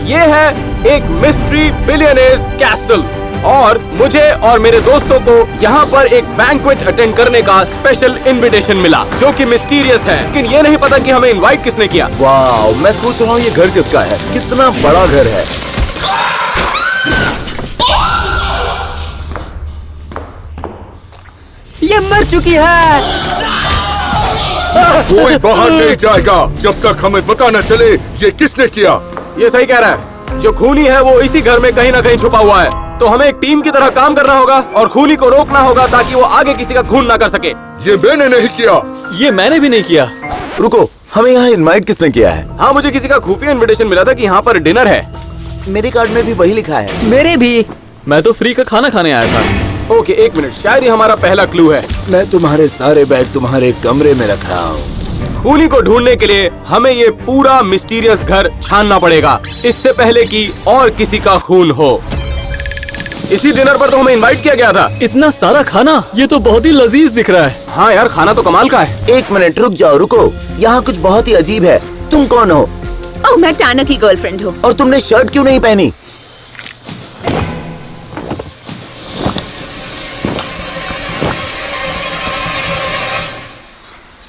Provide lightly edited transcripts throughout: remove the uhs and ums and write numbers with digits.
ये है एक मिस्ट्री बिलियनेयर्स कैसल और मुझे और मेरे दोस्तों को यहाँ पर एक बैंक्वेट अटेंड करने का स्पेशल इनविटेशन मिला जो कि मिस्टीरियस है, लेकिन ये नहीं पता कि हमें इनवाइट किसने किया। वाह, मैं सोच रहा हूँ ये घर किसका है, कितना बड़ा घर है। ये मर चुकी है। कोई बाहर नहीं जाएगा जब तक हमें पता न चले ये किसने किया। ये सही कह रहा है, जो खूनी है वो इसी घर में कहीं ना कहीं छुपा हुआ है, तो हमें एक टीम की तरह काम करना होगा और खूनी को रोकना होगा ताकि वो आगे किसी का खून ना कर सके। ये मैंने नहीं किया। ये मैंने भी नहीं किया। रुको, हमें यहाँ इनवाइट किसने किया है? हाँ, मुझे किसी का खुफिया इनविटेशन मिला था कि यहाँ पर डिनर है। मेरे कार्ड में भी वही लिखा है। मेरे भी। मैं तो फ्री का खाना खाने आया था। ओके, एक मिनट, शायद ये हमारा पहला क्लू है। मैं तुम्हारे सारे बैग तुम्हारे कमरे में रख रहा हूँ। खूनी को ढूंढने के लिए हमें ये पूरा मिस्टीरियस घर छानना पड़ेगा इससे पहले कि और किसी का खून हो। इसी डिनर पर तो हमें इनवाइट किया गया था। इतना सारा खाना, ये तो बहुत ही लजीज दिख रहा है। हाँ यार, खाना तो कमाल का है। एक मिनट रुक जाओ, रुको, यहाँ कुछ बहुत ही अजीब है। तुम कौन हो? ओह, मैं टाना की गर्लफ्रेंड हूँ। और तुमने शर्ट क्यों नहीं पहनी?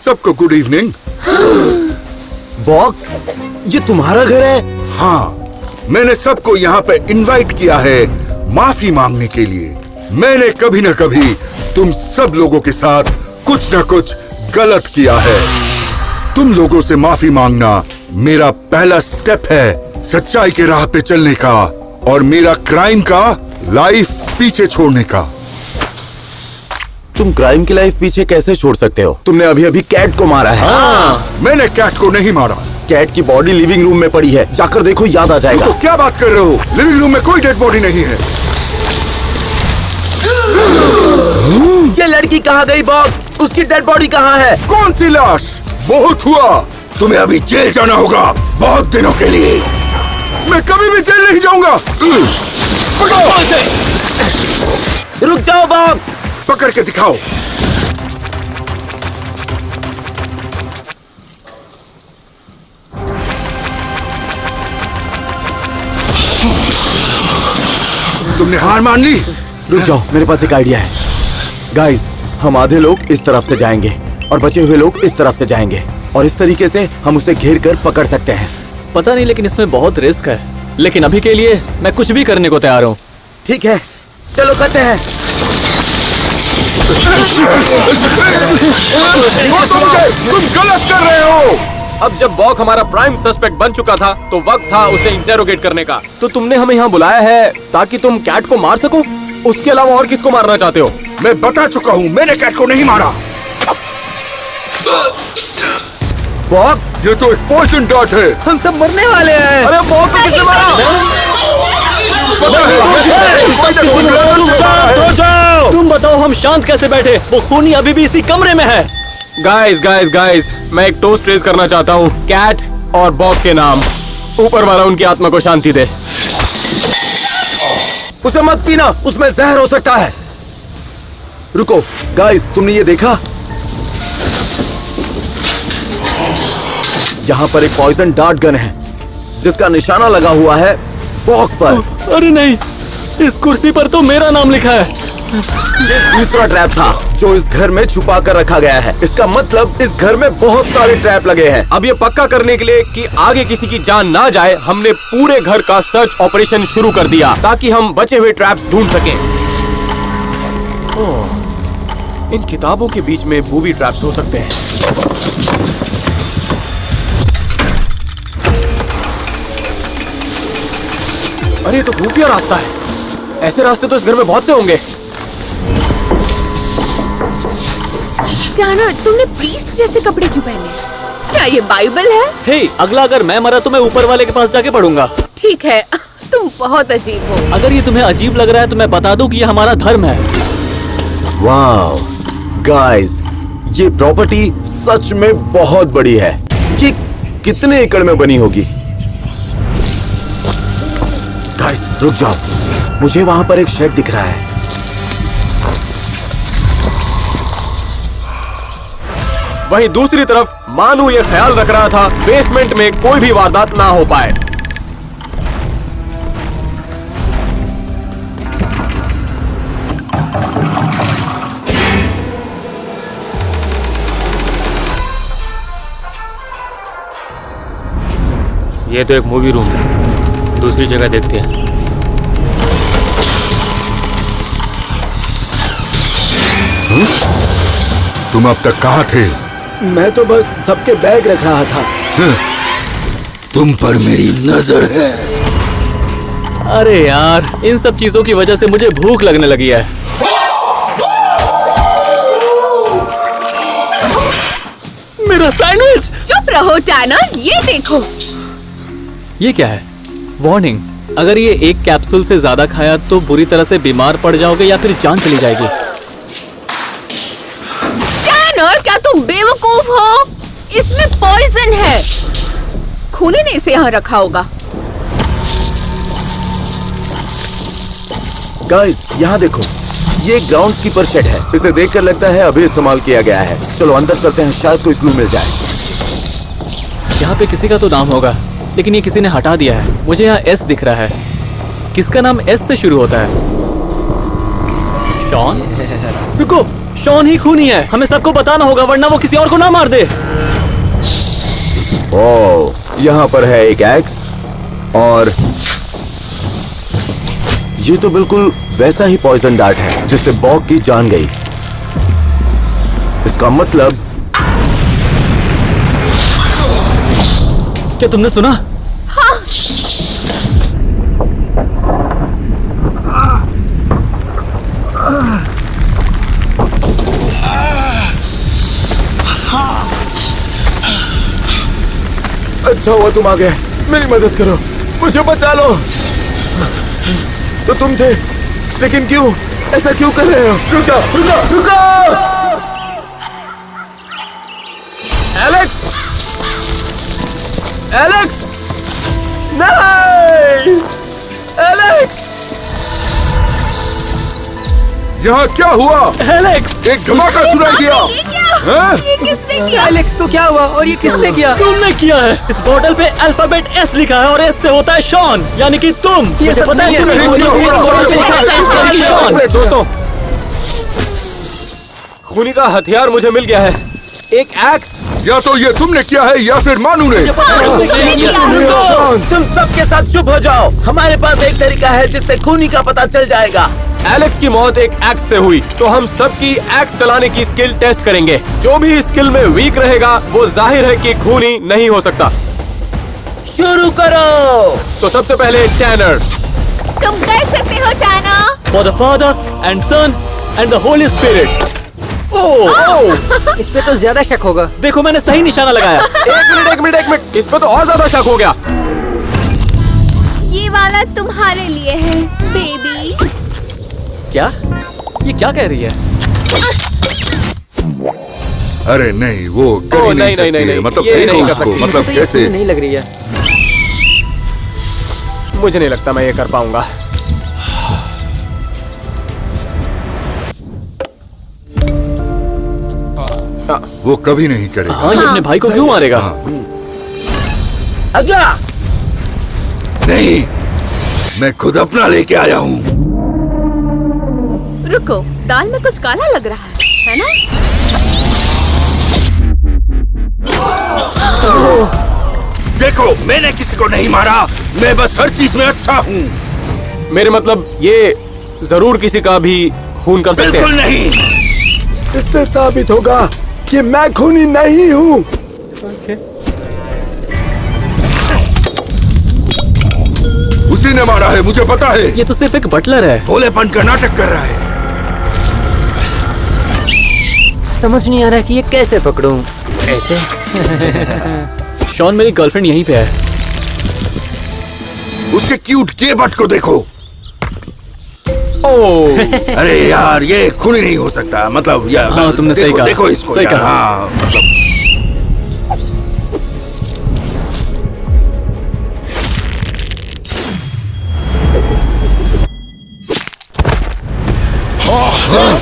सबको गुड इवनिंग। बॉक, ये तुम्हारा घर है? हाँ, मैंने सबको यहाँ पे इनवाइट किया है माफी मांगने के लिए। मैंने कभी न कभी तुम सब लोगों के साथ कुछ न कुछ गलत किया है। तुम लोगों से माफी मांगना मेरा पहला स्टेप है सच्चाई के राह पे चलने का और मेरा क्राइम का लाइफ पीछे छोड़ने का। तुम क्राइम की लाइफ पीछे कैसे छोड़ सकते हो? तुमने अभी अभी कैट को मारा है। हाँ, मैंने कैट को नहीं मारा। कैट की बॉडी लिविंग रूम में पड़ी है, जाकर देखो, याद आ जाएगा। तो क्या बात कर रहे हो? लिविंग रूम में कोई डेड बॉडी नहीं है। ये लड़की कहाँ गई बॉब? उसकी डेड बॉडी कहाँ है? कौन सी लाश? बहुत हुआ, तुम्हें अभी जेल जाना होगा बहुत दिनों के लिए। मैं कभी भी जेल नहीं जाऊंगा। पकड़ो इसे। रुक जाओ बॉब, पकड़ के दिखाओ। तुमने हार मान ली? रुक जाओ, मेरे पास एक आइडिया है। गाइस, हम आधे लोग इस तरफ से जाएंगे और बचे हुए लोग इस तरफ से जाएंगे और इस तरीके से हम उसे घेर कर पकड़ सकते हैं। पता नहीं, लेकिन इसमें बहुत रिस्क है। लेकिन अभी के लिए मैं कुछ भी करने को तैयार हूँ। ठीक है, चलो करते हैं। तुम गलत कर रहे हो। अब जब बॉक हमारा प्राइम सस्पेक्ट बन चुका था तो वक्त था उसे इंटेरोगेट करने का। तो तुमने हमें यहाँ बुलाया है ताकि तुम कैट को मार सको? उसके अलावा और किसको मारना चाहते हो? मैं बता चुका हूँ, मैंने कैट को नहीं मारा। बॉक, ये तो एक पॉइजन डॉट है। हम सब मरने वाले हैं। अरे बॉक को किसने मारा? तुम बताओ, हम शांत कैसे बैठे? वो खूनी अभी भी इसी कमरे में है। गाइस, मैं एक टोस्ट रेज करना चाहता हूँ कैट और बॉक के नाम। ऊपर वाला उनकी आत्मा को शांति दे। उसे मत पीना, उसमें जहर हो सकता है। रुको गाइस, तुमने ये देखा? यहाँ पर एक पॉइजन डार्ट गन है जिसका निशाना लगा हुआ है बॉक पर। अरे नहीं, इस कुर्सी पर तो मेरा नाम लिखा है। ये दूसरा ट्रैप था जो इस घर में छुपा कर रखा गया है। इसका मतलब इस घर में बहुत सारे ट्रैप लगे हैं। अब ये पक्का करने के लिए कि आगे किसी की जान ना जाए, हमने पूरे घर का सर्च ऑपरेशन शुरू कर दिया ताकि हम बचे हुए ट्रैप्स ढूंढ सकें। इन किताबों के बीच में बूबी ट्रैप्स हो सकते हैं। अरे, तो खुफिया रास्ता है। ऐसे रास्ते तो इस घर में बहुत से होंगे। टाना, तुमने प्रीस्ट जैसे कपड़े क्यों पहने? क्या ये बाइबल है? हे, अगला अगर मैं मरा तो मैं ऊपर वाले के पास जाके पढ़ूंगा। ठीक है, तुम बहुत अजीब हो। अगर ये तुम्हें अजीब लग रहा है तो मैं बता दूं कि ये हमारा धर्म है। वाओ गाइस, ये प्रॉपर्टी सच में बहुत बड़ी है। ये कितने एकड़ में बनी होगी? गाइस रुक जाओ, मुझे वहां पर एक शेड दिख रहा है। वहीं दूसरी तरफ मानू ये ख्याल रख रहा था बेसमेंट में कोई भी वारदात ना हो पाए। ये तो एक मूवी रूम है, दूसरी जगह देखते हैं। तुम अब तक कहाँ थे? मैं तो बस सबके बैग रख रहा था। तुम पर मेरी नजर है। अरे यार, इन सब चीजों की वजह से मुझे भूख लगने लगी है। मेरा सैंडविच! चुप रहो टैनर, ये देखो। ये क्या है? वार्निंग, अगर ये एक कैप्सूल से ज्यादा खाया तो बुरी तरह से बीमार पड़ जाओगे या फिर जान चली जाएगी। टैनर, क्या तुम बेवकूफ हो? इसमें पॉइजन है। खूनी ने इसे यहाँ रखा होगा। गाइस, यहाँ देखो, ये ग्राउंड कीपर शेड है। इसे देखकर लगता है अभी इस्तेमाल किया गया है। चलो अंदर चलते हैं, शायद कोई क्लू मिल जाए। यहाँ पे किसी का तो नाम होगा, लेकिन ये किसी ने हटा दिया है। मुझे यहाँ एस दिख रहा है। किसका नाम एस से शुरू होता है? शॉन? रुको, शॉन ही खूनी है। हमें सबको बताना होगा, वरना वो किसी और को ना मार दे। ओह, यहाँ पर है एक एक्स और ये तो बिल्कुल वैसा ही पॉइजन डार्ट है जिससे बॉग की जान गई। इसका मतलब क्या तुमने सुना? हाँ। अच्छा हुआ तुम आ गए। मेरी मदद करो, मुझे बचा लो। तो तुम थे, लेकिन क्यों? ऐसा क्यों कर रहे हो? रुक जाओ, रुक जाओ, रुक जाओ! एलेक्स! एलेक्स! नहीं! एलेक्स! यहाँ क्या हुआ? एलेक्स! एक धमाका सुनाई दिया। ये क्या? हाँ? ये किसने किया? एलेक्स को क्या हुआ और ये किसने किया? तुमने किया है। इस बोतल पे अल्फाबेट एस लिखा है और एस से होता है शॉन, यानी कि तुम। ये मुझे सच पता है नहीं है। तुम्हें खूनी हो, इस बोतल पे लिखा है एस यानी कि शॉन। दोस्तों, खूनी का हथियार मुझे मिल गया है, एक एक्स। या तो ये तुमने किया है या फिर मानू ने। तुमने किया है। तुम सबके साथ चुप हो जाओ। हमारे पास एक तरीका है जिससे खूनी का पता चल जाएगा। एलेक्स की मौत एक एक्स से हुई, तो हम सबकी एक्स चलाने की स्किल टेस्ट करेंगे। जो भी स्किल में वीक रहेगा वो जाहिर है कि खूनी नहीं हो सकता। शुरू करो। तो सबसे पहले टैनर। तुम कर सकते हो tenor. For the Father and Son and the Holy Spirit. ओह! इस पे तो ज्यादा शक होगा। देखो, मैंने सही निशाना लगाया। एक मिनट, इस पे तो और ज्यादा शक हो गया। ये वाला तुम्हारे लिए है, बेबी। क्या? ये क्या कह रही है? अरे नहीं, वो कर ही नहीं, सकती नहीं, है। मतलब ये देखो नहीं कर उसको, सकती। मतलब तो ये कैसे? नहीं लग रही है। मुझे नहीं लगता मैं ये कर पाऊंगा। वो कभी नहीं करेगा। हाँ, ये अपने भाई को क्यों मारेगा? आजा! नहीं, मैं खुद अपना लेके आया हूँ। रुको, दाल में कुछ काला लग रहा है ना? देखो, मैंने किसी को नहीं मारा। मैं बस हर चीज में अच्छा हूँ। मेरे मतलब ये जरूर किसी का भी खून कर सकते बिल्कुल हैं। नहीं। इससे साबित होगा कि मैं खूनी नहीं हूँ। उसी ने मारा है, मुझे पता है। ये तो सिर्फ एक बटलर है। भोलेपन का नाटक कर रहा है। समझ नहीं आ रहा कि ये कैसे पकड़ूं। ऐसे? शॉन, मेरी गर्लफ्रेंड यहीं पे है। उसके क्यूट के बट को देखो। ओह, अरे यार, ये खूनी नहीं हो सकता। मतलब यार, हाँ, तुमने सही देखो, कहा। देखो इसको सही यार। कहा। हाँ, मतलब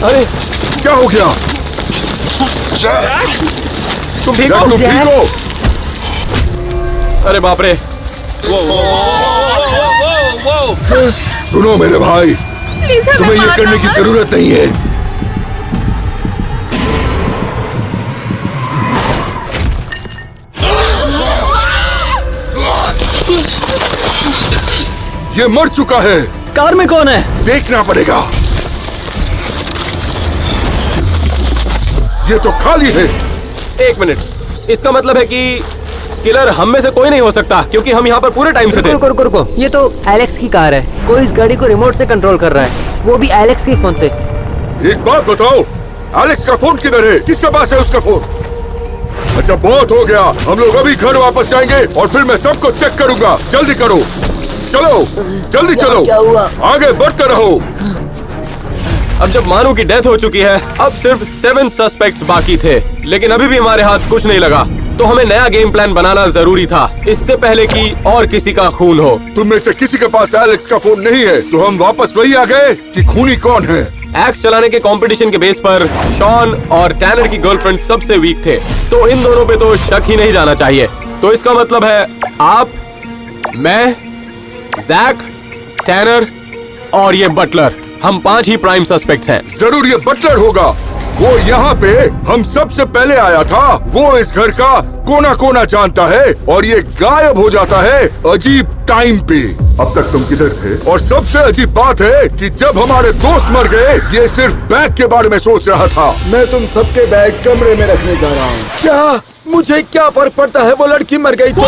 अरे क्या हो गया? तुम ठीक तुम हो? ठीक हो? अरे बाप रे! सुनो मेरे भाई, प्लीज हमें तुम्हें ये मारना करने की मत। जरूरत नहीं है। ये मर चुका है। कार में कौन है? देखना पड़ेगा। ये तो खाली है। एक मिनट, इसका मतलब है कि किलर हम में से कोई नहीं हो सकता, क्योंकि हम यहाँ पर पूरे टाइम से थे। रुको रुको रुको, ये तो एलेक्स की कार है। कोई इस गाड़ी को रिमोट से कंट्रोल कर रहा है, वो भी एलेक्स के फोन से। एक बात बताओ, एलेक्स का फोन किधर है? किसके पास है उसका फोन? अच्छा, बहुत हो गया। हम लोग अभी घर वापस जाएंगे और फिर मैं सबको चेक करूंगा। जल्दी करो, चलो जल्दी चलो। क्या हुआ? आगे बढ़ते रहो। अब जब मानू की डेथ हो चुकी है, अब सिर्फ 7 सस्पेक्ट्स बाकी थे, लेकिन अभी भी हमारे हाथ कुछ नहीं लगा। तो हमें नया गेम प्लान बनाना जरूरी था, इससे पहले कि और किसी का खून हो। तुम में से किसी के पास एलेक्स का फोन नहीं है, तो हम वापस वही आ गए कि खूनी कौन है। एक्स चलाने के कंपटीशन के बेस पर शॉन और टैनर की गर्लफ्रेंड सबसे वीक थे, तो इन दोनों पे तो शक ही नहीं जाना चाहिए। तो इसका मतलब है आप, मैं, जैक, टैनर और ये बटलर, हम 5 ही प्राइम सस्पेक्ट्स हैं। जरूर ये बटलर होगा। वो यहाँ पे हम सबसे पहले आया था। वो इस घर का कोना कोना जानता है और ये गायब हो जाता है अजीब टाइम पे। अब तक तुम किधर थे? और सबसे अजीब बात है कि जब हमारे दोस्त मर गए, ये सिर्फ बैग के बारे में सोच रहा था। मैं तुम सबके बैग कमरे में रखने जा रहा हूँ। क्या मुझे क्या फर्क पड़ता है? वो लड़की मर गई तो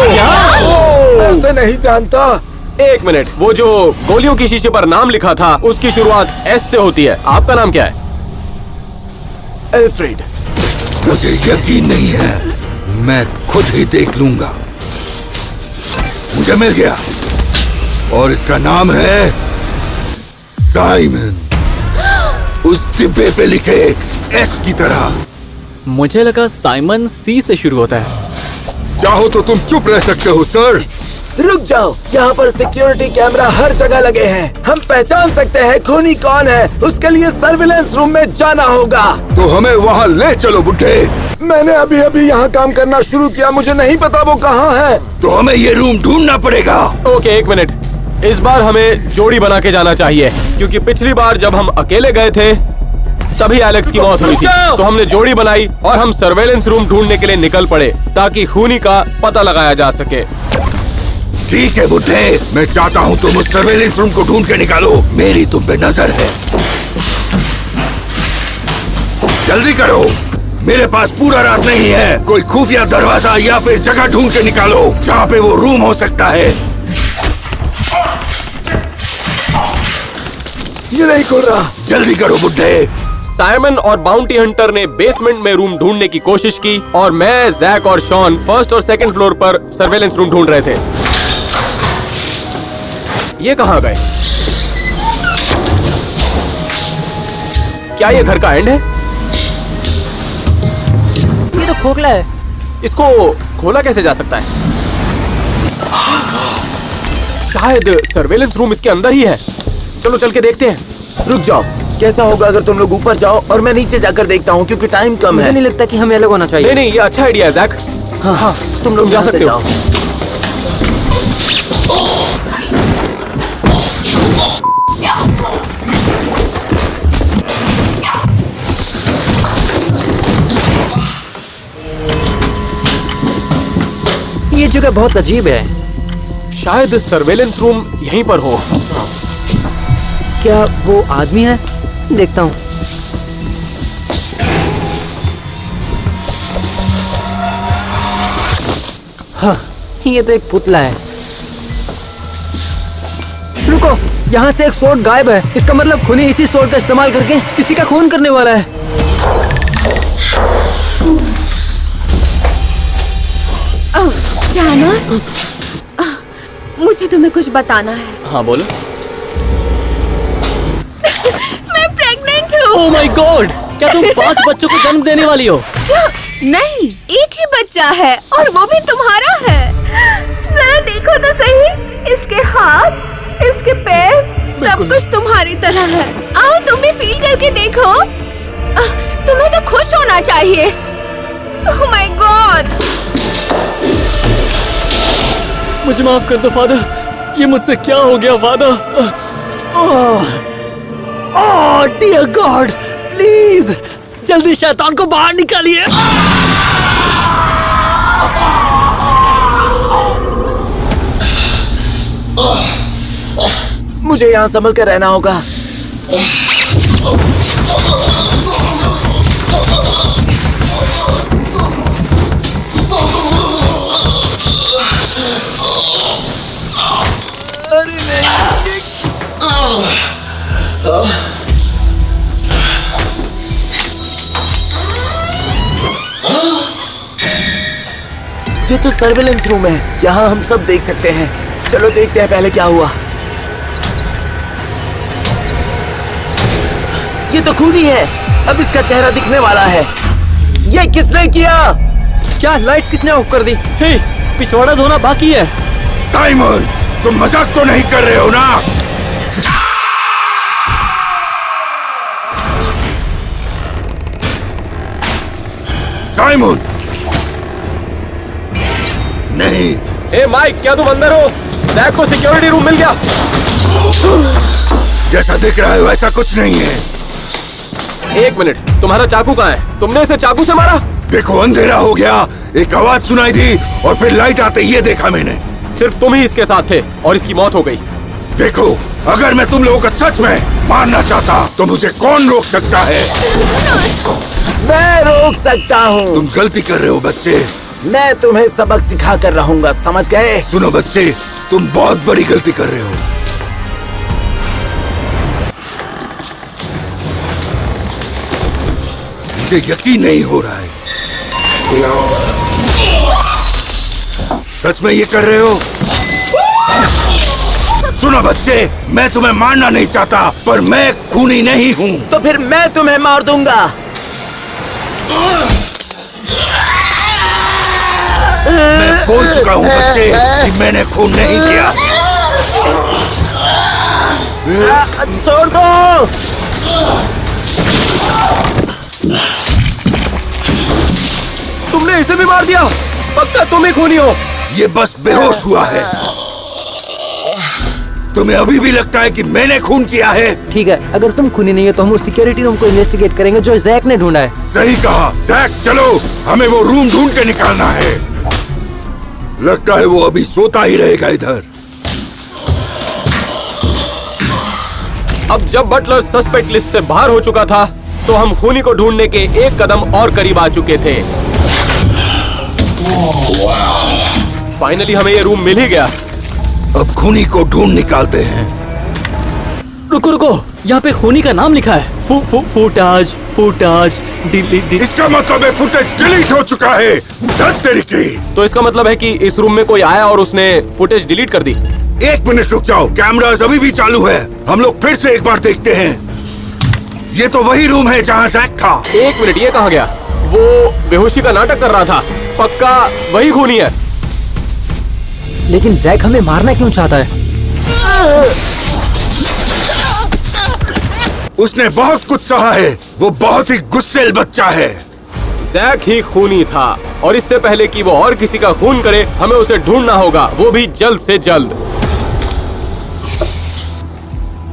ऐसे नहीं जानता। एक मिनट, वो जो गोलियों की शीशे पर नाम लिखा था, उसकी शुरुआत एस से होती है। आपका नाम क्या है? एल्फ्रेड। मुझे यकीन नहीं है, मैं खुद ही देख लूंगा। मुझे मिल गया और इसका नाम है साइमन। उस डिब्बे पे लिखे एस की तरह। मुझे लगा साइमन सी से शुरू होता है। चाहो तो तुम चुप रह सकते हो सर। रुक जाओ, यहाँ पर सिक्योरिटी कैमरा हर जगह लगे हैं। हम पहचान सकते हैं खूनी कौन है। उसके लिए सर्विलेंस रूम में जाना होगा। तो हमें वहाँ ले चलो बुड्ढे। मैंने अभी अभी यहाँ काम करना शुरू किया, मुझे नहीं पता वो कहाँ है। तो हमें ये रूम ढूंढना पड़ेगा। ओके, एक मिनट, इस बार हमें जोड़ी बना के जाना चाहिए, क्योंकि पिछली बार जब हम अकेले गए थे तभी एलेक्स की मौत हुई थी। तो हमने जोड़ी बनाई और हम सर्वेलेंस रूम ढूंढने के लिए निकल पड़े, ताकि खूनी का पता लगाया जा सके। ठीक है बुड्ढे, मैं चाहता हूँ तुम उस सर्वेलेंस रूम को ढूंढ के निकालो। मेरी तुम पे नजर है। जल्दी करो, मेरे पास पूरा रात नहीं है। कोई खुफिया दरवाजा या फिर जगह ढूंढ के निकालो जहाँ पे वो रूम हो सकता है। ये नहीं खुल रहा। जल्दी करो बुड्ढे। साइमन और बाउंटी हंटर ने बेसमेंट में रूम ढूंढने की कोशिश की और मैं, जैक और शॉन फर्स्ट और सेकंड फ्लोर पर सर्वेलेंस रूम ढूंढ रहे थे। ये कहाँ गए? क्या ये घर का एंड है? ये तो खोखला है। इसको खोला कैसे जा सकता है? शायद सर्वेलेंस रूम इसके अंदर ही है। चलो चल के देखते हैं। रुक जाओ, कैसा होगा अगर तुम लोग ऊपर जाओ और मैं नीचे जाकर देखता हूँ, क्योंकि टाइम कम मुझे है। नहीं लगता कि हमें अलग होना चाहिए। नहीं, ये अच्छा आइडिया है जैक। हाँ, तुम लोग जा यहाँ से सकते हो। जाओ। ये जगह बहुत अजीब है। शायद सर्वेलेंस रूम यहीं पर हो। क्या वो आदमी है? देखता हूँ। हाँ, ये तो एक पुतला है। रुको, यहाँ से एक सोर्ड गायब है। इसका मतलब खूनी इसी सोर्ड का इस्तेमाल करके किसी का खून करने वाला है। टैनर, मुझे तुम्हें कुछ बताना है। हाँ बोलो। मैं प्रेग्नेंट हूँ। ओह माय गॉड, क्या तुम 5 बच्चों को जन्म देने वाली हो? नहीं, एक ही बच्चा है और वो भी तुम्हारा है। जरा देखो तो सही, इसके हाथ, इसके पैर, सब कुछ तुम्हारी तरह है। आओ तुम भी फील करके देखो। तुम्हें तो खुश होना चाहिए। ओह माय गॉड। मुझे माफ कर दो फादर, ये मुझसे क्या हो गया father? Oh dear God, please जल्दी शैतान को बाहर निकालिए। मुझे यहाँ संभल कर रहना होगा। ये तो सर्विलेंस रूम है, यहाँ हम सब देख सकते हैं। चलो देखते हैं पहले क्या हुआ। ये तो खूनी है, अब इसका चेहरा दिखने वाला है। ये किसने किया? क्या लाइट किसने ऑफ कर दी? हे, पिछवाड़ा धोना बाकी है। साइमन, तुम मजाक तो नहीं कर रहे हो ना? साइमन, नहीं। ए माइक, क्या तुम अंदर हो? जैक को सिक्योरिटी रूम मिल गया। जैसा दिख रहा है वैसा कुछ नहीं है। एक मिनट, तुम्हारा चाकू कहाँ है? तुमने इसे चाकू से मारा? देखो, अंधेरा हो गया, एक आवाज सुनाई दी और फिर लाइट आते ये देखा मैंने। सिर्फ तुम ही इसके साथ थे और इसकी मौत हो गई। देखो, अगर मैं तुम लोगों को सच में मारना चाहता तो मुझे कौन रोक सकता है? मैं रोक सकता हूँ। तुम गलती कर रहे हो बच्चे। मैं तुम्हें सबक सिखा कर रहूंगा, समझ गए? सुनो बच्चे, तुम बहुत बड़ी गलती कर रहे हो। मुझे यकीन नहीं हो रहा है। सच में ये कर रहे हो? सुनो बच्चे, मैं तुम्हें मारना नहीं चाहता, पर मैं खूनी नहीं हूँ। तो फिर मैं तुम्हें मार दूंगा। मैं बोल चुका हूँ बच्चे कि मैंने खून नहीं किया। छोड़ दो। तुमने इसे भी मार दिया? पक्का तुम ही खूनी हो। ये बस बेहोश हुआ है। तुम्हें अभी भी लगता है कि मैंने खून किया है? ठीक है, अगर तुम खूनी नहीं हो तो हम उस सिक्योरिटी रूम को इन्वेस्टिगेट करेंगे जो जैक ने ढूंढा है। सही कहा जैक, चलो हमें वो रूम ढूंढ के निकालना है। लगता है वो अभी सोता ही रहेगा इधर। अब जब बटलर सस्पेक्ट लिस्ट से बाहर हो चुका था तो हम खूनी को ढूंढने के एक कदम और करीब आ चुके थे। फाइनली हमें ये रूम मिल ही गया। अब खूनी को ढूंढ निकालते हैं। रुको रुको, यहाँ पे खूनी का नाम लिखा है। फुटाज डिलीट। इसका मतलब है फुटेज डिलीट हो चुका है। धत तेरी की। तो इसका मतलब है कि इस रूम में कोई आया और उसने फुटेज डिलीट कर दी। एक मिनट रुक जाओ, कैमरास अभी भी चालू है। हम लोग फिर से एक बार देखते हैं। ये तो वही रूम है जहाँ जैक था। एक मिनट, ये कहाँ गया? वो बेहोशी का नाटक कर रहा था। पक्का वही खूनी है। लेकिन जैक हमें मारना क्यों चाहता है? उसने बहुत कुछ सहा है। वो बहुत ही गुस्सैल बच्चा है। जैक ही खूनी था और इससे पहले कि वो और किसी का खून करे हमें उसे ढूंढना होगा, वो भी जल्द से जल्द।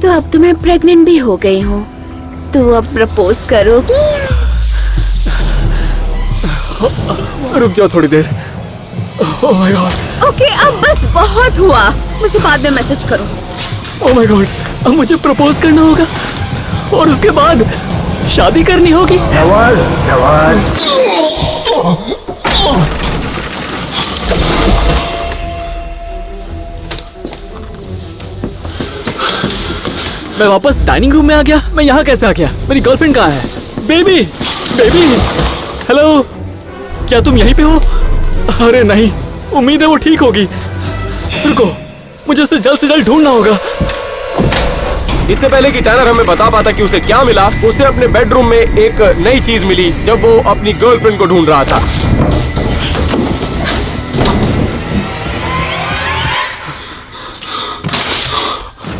तो अब तो मैं प्रेग्नेंट भी हो गई हूँ, तू अब प्रपोज करोगी? रुक जाओ थोड़ी देर। Oh my god. ओके, अब बस बहुत हुआ, मुझे बाद में मैसेज करो। ओह माय गॉड, अब मुझे प्रपोज करना होगा और उसके बाद शादी करनी होगी। मैं वापस डाइनिंग रूम में आ गया। मैं यहाँ कैसे आ गया? मेरी गर्लफ्रेंड कहाँ है? बेबी, बेबी, हेलो, क्या तुम यहीं पे हो? अरे नहीं, उम्मीद है वो ठीक होगी। रुको, मुझे उसे जल्द से जल्द ढूंढना होगा। इससे पहले कि टैनर हमें बता पाता कि उसे क्या मिला, उसे अपने बेडरूम में एक नई चीज मिली जब वो अपनी गर्लफ्रेंड को ढूंढ रहा था।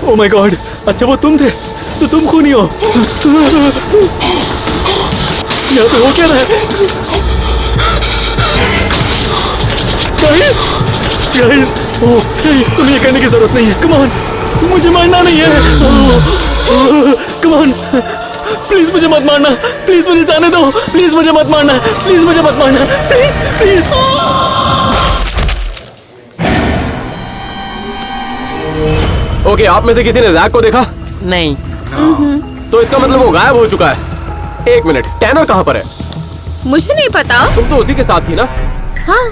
ओह माय गॉड, अच्छा वो तुम थे? तो तुम खूनी हो? यहाँ पे हो क्या रहा है? गाइस, ओह, तुम्हें ये करने की जरूरत नहीं है। कम ऑन, मुझे मारना नहीं है। कम ऑन, प्लीज मुझे मत मारना। प्लीज मुझे जाने दो। प्लीज मुझे मत मारना। प्लीज मुझे मत मारना। Please please. ओके, आप में से किसी ने जैक को देखा? नहीं। तो इसका मतलब वो गायब हो चुका है। एक मिनट, टैनर कहाँ पर है? मुझे नहीं पता। तुम तो उसी के साथ थी ना? हाँ,